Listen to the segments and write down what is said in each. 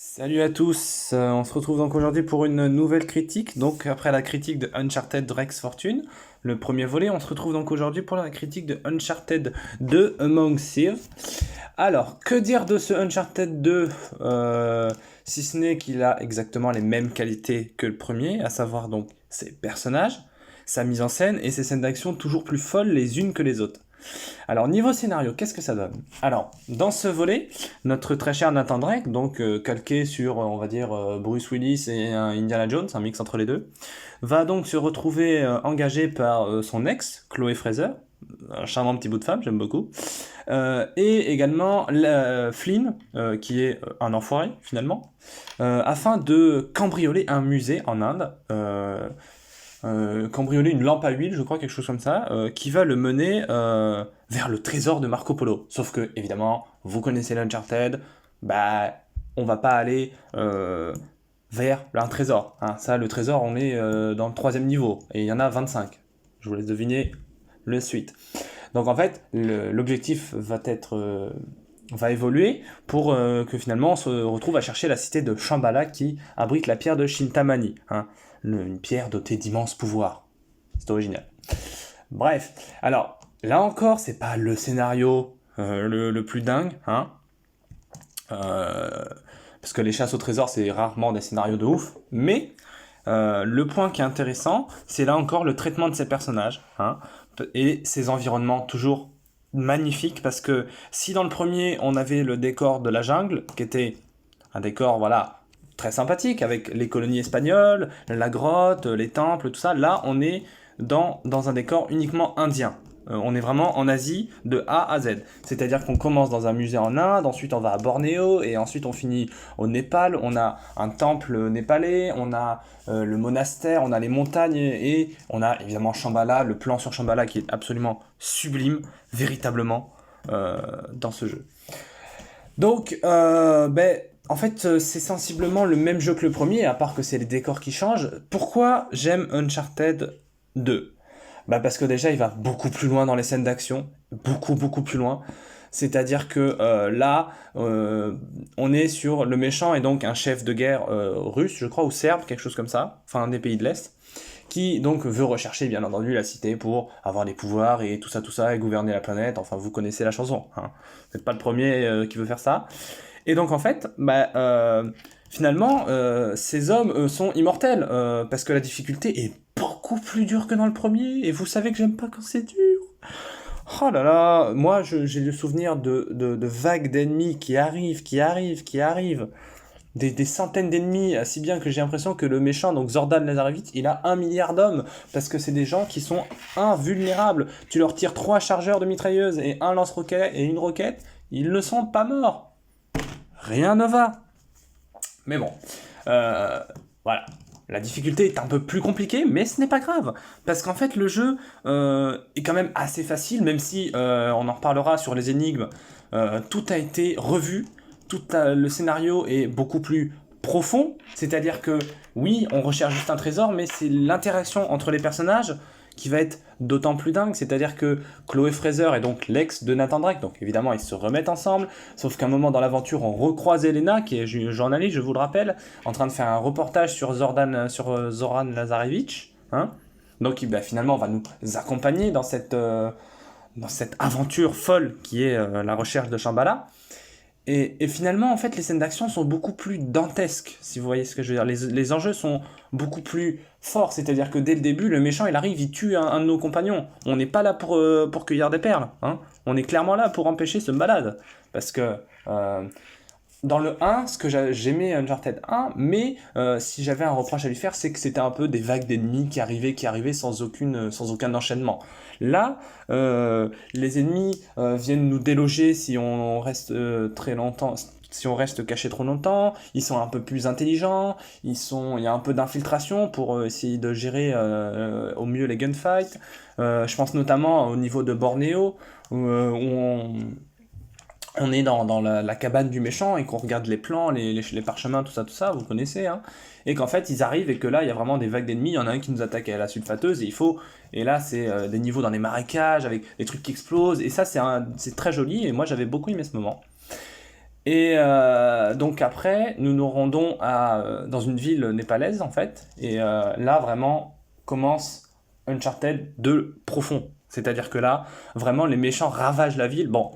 Salut à tous, on se retrouve donc aujourd'hui pour une nouvelle critique. Donc après la critique de Uncharted Drake's Fortune, le premier volet, on se retrouve donc aujourd'hui pour la critique de Uncharted 2 Among Thieves. Alors, que dire de ce Uncharted 2 si ce n'est qu'il a exactement les mêmes qualités que le premier, à savoir donc ses personnages, sa mise en scène et ses scènes d'action toujours plus folles les unes que les autres. Alors, niveau scénario, qu'est-ce que ça donne? Alors, dans ce volet, notre très cher Nathan Drake, donc calqué sur, on va dire, Bruce Willis et Indiana Jones, un mix entre les deux, va donc se retrouver engagé par son ex, Chloé Fraser, un charmant petit bout de femme, j'aime beaucoup, et également Flynn, qui est un enfoiré finalement, afin de cambrioler un musée en Inde. Cambrioler une lampe à huile, je crois, quelque chose comme ça, qui va le mener vers le trésor de Marco Polo. Sauf que, évidemment, vous connaissez l'Uncharted, bah, on va pas aller vers un trésor. Hein. Ça, le trésor, on est dans le troisième niveau, et il y en a 25. Je vous laisse deviner le suite. Donc en fait, l'objectif va évoluer pour que finalement on se retrouve à chercher la cité de Shambhala qui abrite la pierre de Shintamani. Hein une pierre dotée d'immenses pouvoirs. C'est original. Bref, alors là encore, c'est pas le scénario le plus dingue, hein. Parce que les chasses au trésor, c'est rarement des scénarios de ouf. Mais le point qui est intéressant, c'est là encore le traitement de ces personnages, hein, et ces environnements toujours magnifiques. Parce que si dans le premier, on avait le décor de la jungle, qui était un décor, voilà, très sympathique, avec les colonies espagnoles, la grotte, les temples, tout ça. Là, on est dans un décor uniquement indien. On est vraiment en Asie de A à Z. C'est-à-dire qu'on commence dans un musée en Inde, ensuite on va à Bornéo, et ensuite on finit au Népal. On a un temple népalais, on a le monastère, on a les montagnes, et on a évidemment Shambhala, le plan sur Shambhala qui est absolument sublime, véritablement, dans ce jeu. Donc, en fait, c'est sensiblement le même jeu que le premier, à part que c'est les décors qui changent. Pourquoi j'aime Uncharted 2? Bah parce que déjà, il va beaucoup plus loin dans les scènes d'action, beaucoup, beaucoup plus loin. C'est-à-dire que là, on est sur le méchant et donc un chef de guerre russe, je crois, ou serbe, quelque chose comme ça, enfin un des pays de l'Est, qui donc veut rechercher bien entendu la cité pour avoir des pouvoirs et tout ça, et gouverner la planète. Enfin, vous connaissez la chanson, hein. Vous n'êtes pas le premier qui veut faire ça. Et donc en fait, finalement, ces hommes sont immortels, parce que la difficulté est beaucoup plus dure que dans le premier, et vous savez que j'aime pas quand c'est dur. Oh là là, moi j'ai le souvenir de vagues d'ennemis qui arrivent, des centaines d'ennemis, si bien que j'ai l'impression que le méchant, donc Zordan Lazarevich, il a 1 milliard d'hommes, parce que c'est des gens qui sont invulnérables. Tu leur tires 3 chargeurs de mitrailleuses et un lance-roquette et une roquette, ils ne sont pas morts. Rien ne va. Mais bon, euh, voilà. La difficulté est un peu plus compliquée, mais ce n'est pas grave. Parce qu'en fait, le jeu est quand même assez facile, même si on en reparlera sur les énigmes. Tout a été revu, le scénario est beaucoup plus profond. C'est-à-dire que, oui, on recherche juste un trésor, mais c'est l'interaction entre les personnages qui va être d'autant plus dingue. C'est-à-dire que Chloé Fraser est donc l'ex de Nathan Drake, donc évidemment ils se remettent ensemble, sauf qu'à un moment dans l'aventure on recroise Elena, qui est journaliste, je vous le rappelle, en train de faire un reportage sur Zoran Lazarevich, hein, donc finalement va nous accompagner dans cette aventure folle qui est la recherche de Shambhala. Et finalement, en fait, les scènes d'action sont beaucoup plus dantesques, si vous voyez ce que je veux dire. Les enjeux sont beaucoup plus forts, c'est-à-dire que dès le début, le méchant, il arrive, il tue un de nos compagnons. On n'est pas là pour cueillir des perles, hein. On est clairement là pour empêcher ce malade. Parce que dans le 1, ce que j'aimais Uncharted 1, mais si j'avais un reproche à lui faire, c'est que c'était un peu des vagues d'ennemis qui arrivaient sans aucun enchaînement. Là, les ennemis viennent nous déloger si on reste très longtemps, si on reste caché trop longtemps. Ils sont un peu plus intelligents, il y a un peu d'infiltration pour essayer de gérer au mieux les gunfights. Je pense notamment au niveau de Bornéo, où on est dans la cabane du méchant et qu'on regarde les plans, les parchemins, tout ça, vous connaissez, hein, et qu'en fait ils arrivent et que là il y a vraiment des vagues d'ennemis, il y en a un qui nous attaque à la sulfateuse et là c'est des niveaux dans les marécages avec des trucs qui explosent, et ça c'est très joli et moi j'avais beaucoup aimé ce moment. Et donc après, nous nous rendons dans une ville népalaise en fait. Et là, vraiment, commence Uncharted de profond. C'est-à-dire que là, vraiment, les méchants ravagent la ville. Bon,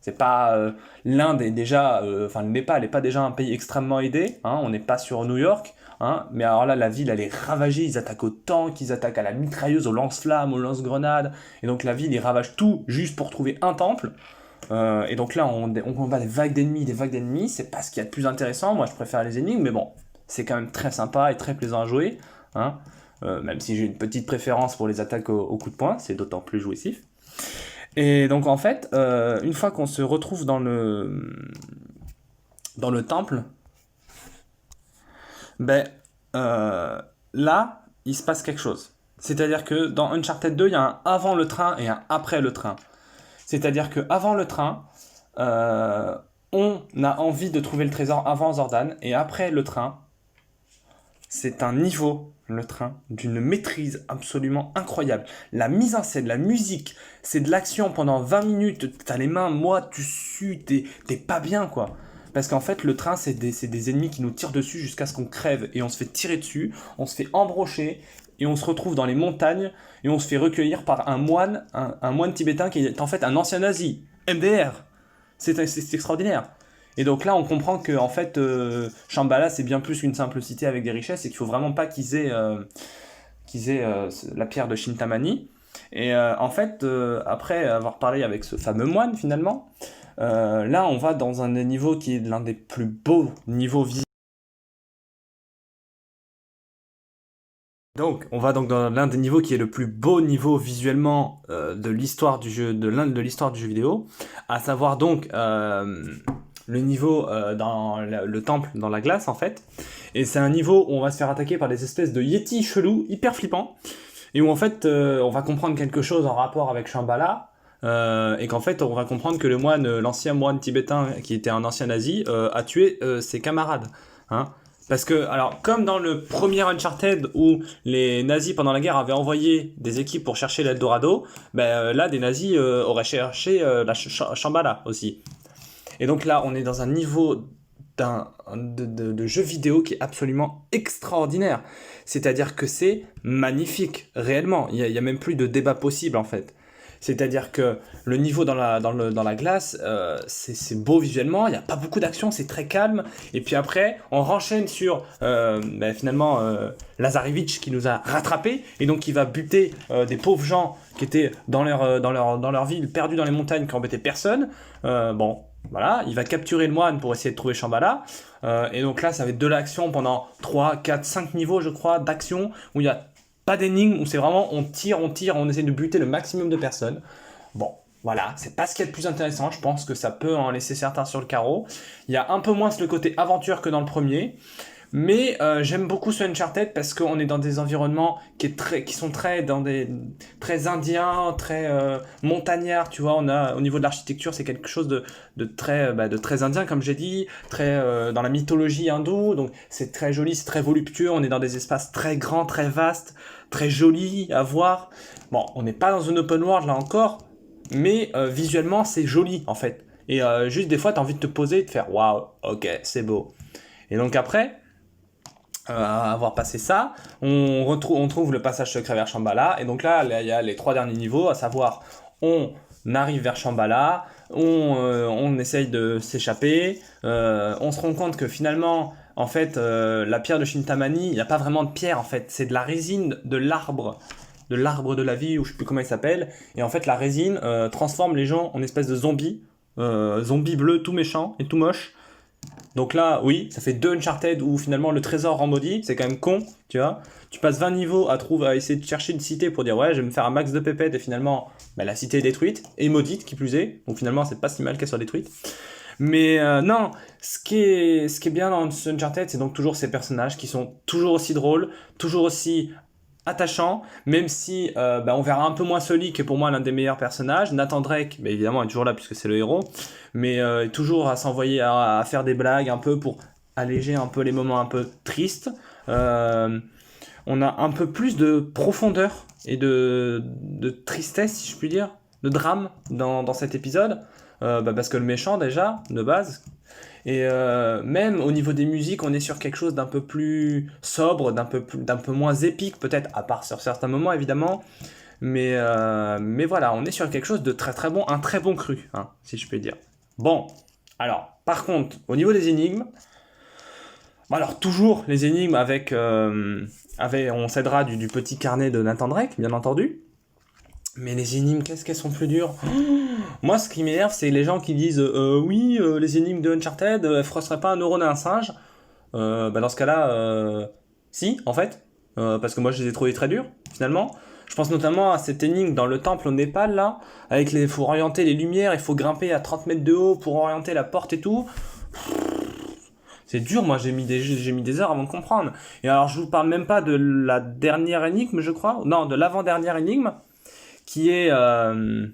c'est pas l'Inde est déjà, enfin le Népal n'est pas déjà un pays extrêmement aidé. Hein, on n'est pas sur New York. Hein, mais alors là, la ville, elle est ravagée. Ils attaquent au tank, ils attaquent à la mitrailleuse, au lance-flammes, aux lance-grenades. Et donc la ville, ils ravagent tout juste pour trouver un temple. Et donc là, on combat des vagues d'ennemis. C'est pas ce qu'il y a de plus intéressant. Moi, je préfère les énigmes, mais bon, c'est quand même très sympa et très plaisant à jouer. Hein. Même si j'ai une petite préférence pour les attaques au coup de poing, c'est d'autant plus jouissif. Et donc en fait, une fois qu'on se retrouve dans le temple, ben là, il se passe quelque chose. C'est-à-dire que dans Uncharted 2, il y a un avant le train et un après le train. C'est-à-dire que avant le train, on a envie de trouver le trésor avant Zordan, et après le train, c'est un niveau, le train, d'une maîtrise absolument incroyable. La mise en scène, la musique, c'est de l'action pendant 20 minutes, t'as les mains moites, tu sues, t'es pas bien quoi. Parce qu'en fait, le train, c'est des ennemis qui nous tirent dessus jusqu'à ce qu'on crève, et on se fait tirer dessus, on se fait embrocher, et on se retrouve dans les montagnes, et on se fait recueillir par un moine tibétain qui est en fait un ancien nazi, MDR. C'est extraordinaire. Et donc là, on comprend que en fait, Shambhala, c'est bien plus qu'une simple cité avec des richesses, et qu'il faut vraiment pas qu'ils aient la pierre de Shintamani. Et en fait, après avoir parlé avec ce fameux moine, finalement, là, on va dans un des niveaux qui est l'un des plus beaux niveaux visuels. Donc, on va donc dans l'un des niveaux qui est le plus beau niveau visuellement de l'histoire du jeu, de l'histoire du jeu vidéo, à savoir donc le niveau dans le temple dans la glace en fait. Et c'est un niveau où on va se faire attaquer par des espèces de yétis chelous, hyper flippants, et où en fait on va comprendre quelque chose en rapport avec Shambhala. Et qu'en fait, on va comprendre que l'ancien moine tibétain qui était un ancien nazi, a tué ses camarades. Hein. Parce que, alors, comme dans le premier Uncharted où les nazis pendant la guerre avaient envoyé des équipes pour chercher l'Eldorado, là, des nazis auraient cherché la Shambhala aussi. Et donc là, on est dans un niveau de jeu vidéo qui est absolument extraordinaire. C'est-à-dire que c'est magnifique, réellement. Il y a même plus de débat possible, en fait. C'est-à-dire que le niveau dans la glace, c'est beau visuellement, il n'y a pas beaucoup d'action, c'est très calme. Et puis après, on renchaîne sur finalement Lazarevich qui nous a rattrapés et donc qui va buter des pauvres gens qui étaient dans leur ville, perdus dans les montagnes, qui embêtaient personne. Voilà, il va capturer le moine pour essayer de trouver Shambhala. Et donc là, ça va être de l'action pendant 3, 4, 5 niveaux, je crois, d'action, où il y a pas d'énigme, où c'est vraiment on tire, on essaie de buter le maximum de personnes. Bon, voilà, c'est pas ce qu'il y a de plus intéressant, je pense que ça peut en laisser certains sur le carreau. Il y a un peu moins le côté aventure que dans le premier, mais j'aime beaucoup ce Uncharted parce qu'on est dans des environnements qui sont très indiens, très montagnards, tu vois. On a au niveau de l'architecture, c'est quelque chose de très indien, comme j'ai dit, très dans la mythologie hindoue. Donc c'est très joli, c'est très voluptueux. On est dans des espaces très grands, très vastes, très jolis à voir. Bon, on n'est pas dans une open world là encore, mais visuellement c'est joli en fait. Et juste des fois, t'as envie de te poser et de faire waouh, ok, c'est beau. Et donc après. Avoir passé ça, on trouve le passage secret vers Shambhala, et donc là, il y a les 3 derniers niveaux, à savoir, on arrive vers Shambhala, on essaye de s'échapper, on se rend compte que finalement, en fait, la pierre de Shintamani, il n'y a pas vraiment de pierre, en fait, c'est de la résine de l'arbre de la vie, ou je sais plus comment il s'appelle, et en fait, la résine transforme les gens en espèces de zombies bleus tout méchants et tout moches. Donc là, oui, ça fait 2 Uncharted où finalement le trésor rend maudit, c'est quand même con, tu vois. Tu passes 20 niveaux à essayer de chercher une cité pour dire ouais, je vais me faire un max de pépettes et finalement la cité est détruite, et maudite qui plus est, donc finalement c'est pas si mal qu'elle soit détruite. Mais non, ce qui est bien dans ce Uncharted, c'est donc toujours ces personnages qui sont toujours aussi drôles, toujours aussi attachant, même si on verra un peu moins Sully qui est pour moi l'un des meilleurs personnages. Nathan Drake, évidemment, est toujours là puisque c'est le héros, mais toujours à s'envoyer à faire des blagues un peu pour alléger un peu les moments un peu tristes. On a un peu plus de profondeur et de tristesse, si je puis dire, de drame dans cet épisode, parce que le méchant déjà, de base, Et même au niveau des musiques, on est sur quelque chose d'un peu plus sobre, d'un peu moins épique peut-être, à part sur certains moments évidemment. Mais voilà, on est sur quelque chose de très très bon, un très bon cru, hein, si je peux dire. Bon, alors, par contre, au niveau des énigmes, bon, alors toujours les énigmes on s'aidera du petit carnet de Nathan Drake, bien entendu. Mais les énigmes, qu'est-ce qu'elles sont plus dures? Moi, ce qui m'énerve, c'est les gens qui disent oui, les énigmes de Uncharted, elles froisseraient pas un neurone à un singe. Dans ce cas-là, si, en fait. Parce que moi, je les ai trouvées très dures, finalement. Je pense notamment à cette énigme dans le temple au Népal, là, avec il faut orienter les lumières, il faut grimper à 30 mètres de haut pour orienter la porte et tout. C'est dur, moi, j'ai mis des heures avant de comprendre. Et alors, je vous parle même pas de la dernière énigme, je crois. Non, de l'avant-dernière énigme, qui est, euh,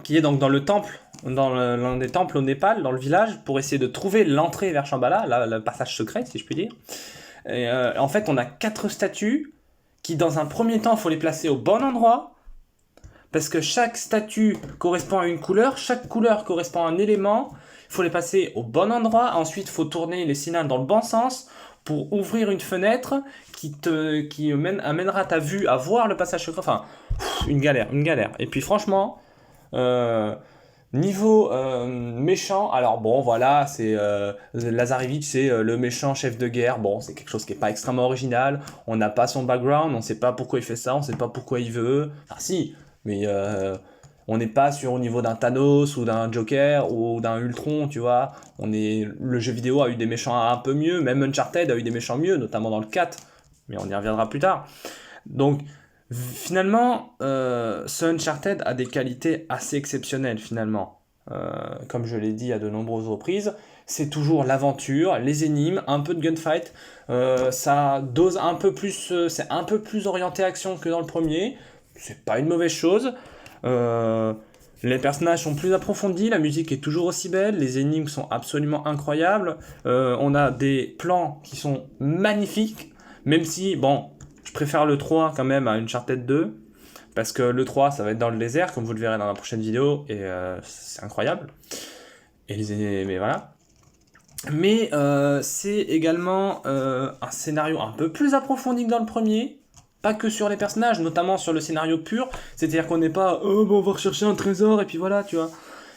qui est donc dans le temple, l'un des temples au Népal, dans le village, pour essayer de trouver l'entrée vers Shambhala, là, le passage secret, si je puis dire. Et en fait, on a 4 statues qui, dans un premier temps, il faut les placer au bon endroit, parce que chaque statue correspond à une couleur, chaque couleur correspond à un élément, il faut les passer au bon endroit, ensuite il faut tourner les cylindres dans le bon sens pour ouvrir une fenêtre qui amènera ta vue à voir le passage secret. Enfin, une galère, une galère. Et puis franchement, euh, niveau méchant, alors bon voilà, c'est Lazarevich, c'est le méchant chef de guerre. Bon, c'est quelque chose qui est pas extrêmement original. On n'a pas son background, on sait pas pourquoi il fait ça, on sait pas pourquoi il veut. Enfin si, mais on n'est pas sur au niveau d'un Thanos ou d'un Joker ou d'un Ultron, tu vois. Le jeu vidéo a eu des méchants un peu mieux, même Uncharted a eu des méchants mieux, notamment dans le 4, mais on y reviendra plus tard. Donc finalement, ce Uncharted a des qualités assez exceptionnelles finalement. Comme je l'ai dit à de nombreuses reprises, c'est toujours l'aventure, les énigmes, un peu de gunfight. Ça dose un peu plus, c'est un peu plus orienté action que dans le premier. C'est pas une mauvaise chose. Euh, les personnages sont plus approfondis, la musique est toujours aussi belle, les énigmes sont absolument incroyables. On a des plans qui sont magnifiques, même si, bon, je préfère le 3 quand même à Uncharted 2, parce que le 3, ça va être dans le désert, comme vous le verrez dans la prochaine vidéo, et c'est incroyable. Mais voilà. Mais c'est également un scénario un peu plus approfondi que dans le premier. Pas que sur les personnages, notamment sur le scénario pur. C'est-à-dire qu'on n'est pas oh, bon, on va rechercher un trésor et puis voilà, tu vois.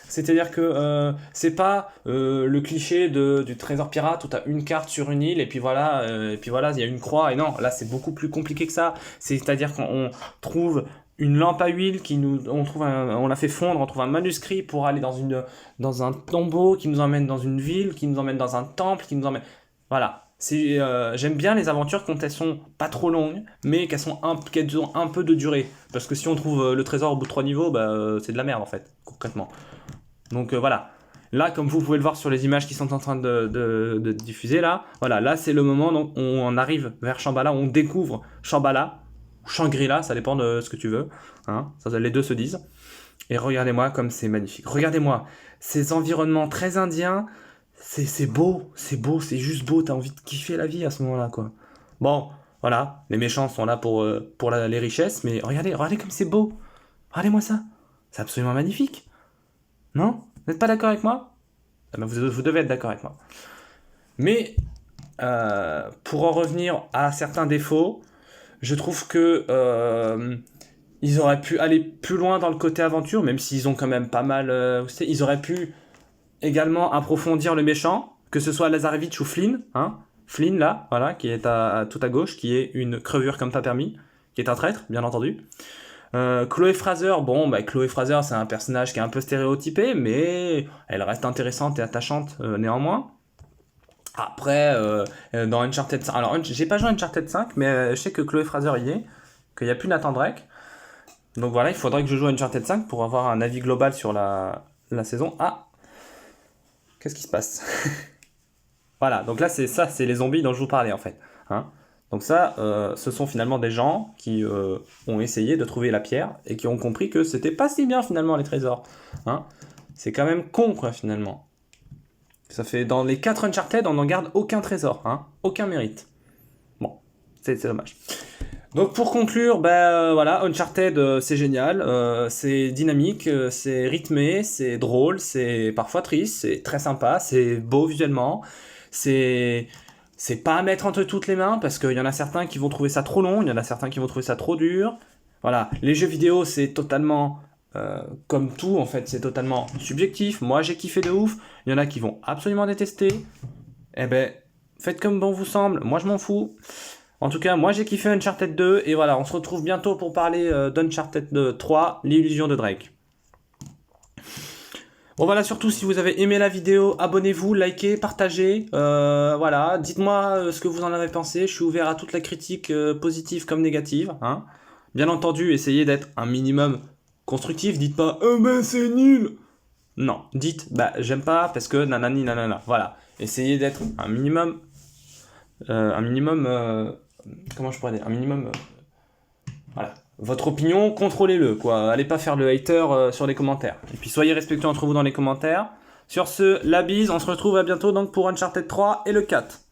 C'est-à-dire que c'est pas le cliché du trésor pirate où tu as une carte sur une île et puis voilà, il y a une croix. Et non, là c'est beaucoup plus compliqué que ça. C'est-à-dire qu'on trouve une lampe à huile on la fait fondre, on trouve un manuscrit pour aller dans un tombeau qui nous emmène dans une ville, qui nous emmène dans un temple, qui nous emmène. Voilà. J'aime bien les aventures quand elles sont pas trop longues, mais qu'elles ont un peu de durée. Parce que si on trouve le trésor au bout de 3 niveaux, c'est de la merde en fait, concrètement. Donc voilà. Là, comme vous pouvez le voir sur les images qui sont en train de diffuser là, voilà, là c'est le moment où on arrive vers Shambhala, on découvre Shambhala, ou Shangri-La, ça dépend de ce que tu veux. Hein, ça, les deux se disent. Et regardez-moi comme c'est magnifique. Regardez-moi, ces environnements très indiens, c'est beau, c'est juste beau, t'as envie de kiffer la vie à ce moment-là, quoi. Bon, voilà, les méchants sont là pour les richesses, mais regardez comme c'est beau. Regardez-moi ça. C'est absolument magnifique. Non? Vous n'êtes pas d'accord avec moi? Eh ben, vous devez être d'accord avec moi. Mais pour en revenir à certains défauts, je trouve que ils auraient pu aller plus loin dans le côté aventure, même s'ils ont quand même pas mal. Ils auraient pu également approfondir le méchant, que ce soit Lazarevich ou Flynn, hein. Flynn là, voilà, qui est tout à gauche, qui est une crevure comme pas permis, qui est un traître, bien entendu. Chloé Fraser, bon, Chloé Fraser, c'est un personnage qui est un peu stéréotypé, mais elle reste intéressante et attachante néanmoins. Après, dans Uncharted 5, alors j'ai pas joué à Uncharted 5, mais je sais que Chloé Fraser y est, qu'il n'y a plus Nathan Drake. Donc voilà, il faudrait que je joue à Uncharted 5 pour avoir un avis global sur la saison. Ah, qu'est-ce qui se passe? Voilà, donc là c'est les zombies dont je vous parlais en fait. Hein, donc ça, ce sont finalement des gens qui ont essayé de trouver la pierre et qui ont compris que c'était pas si bien finalement les trésors. Hein, c'est quand même con quoi finalement. Ça fait dans les 4 Uncharted, on n'en garde aucun trésor, hein, aucun mérite. Bon, c'est dommage. Donc pour conclure, voilà, Uncharted c'est génial, c'est dynamique, c'est rythmé, c'est drôle, c'est parfois triste, c'est très sympa, c'est beau visuellement, c'est c'est pas à mettre entre toutes les mains parce qu'il y en a certains qui vont trouver ça trop long, il y en a certains qui vont trouver ça trop dur. Voilà, les jeux vidéo c'est totalement comme tout en fait, c'est totalement subjectif. Moi j'ai kiffé de ouf, il y en a qui vont absolument détester. Eh ben, faites comme bon vous semble, moi je m'en fous. En tout cas, moi j'ai kiffé Uncharted 2 et voilà, on se retrouve bientôt pour parler d'Uncharted 3, l'illusion de Drake. Bon voilà, surtout si vous avez aimé la vidéo, abonnez-vous, likez, partagez, voilà, dites-moi ce que vous en avez pensé, je suis ouvert à toute la critique positive comme négative, hein. Bien entendu, essayez d'être un minimum constructif, dites pas « Oh ben c'est nul !» Non, dites « Bah j'aime pas parce que nanani nanana », voilà. Essayez d'être un minimum, comment je pourrais dire, un minimum, voilà. Votre opinion, contrôlez-le, quoi. Allez pas faire le hater sur les commentaires. Et puis soyez respectueux entre vous dans les commentaires. Sur ce, la bise, on se retrouve à bientôt donc pour Uncharted 3 et le 4.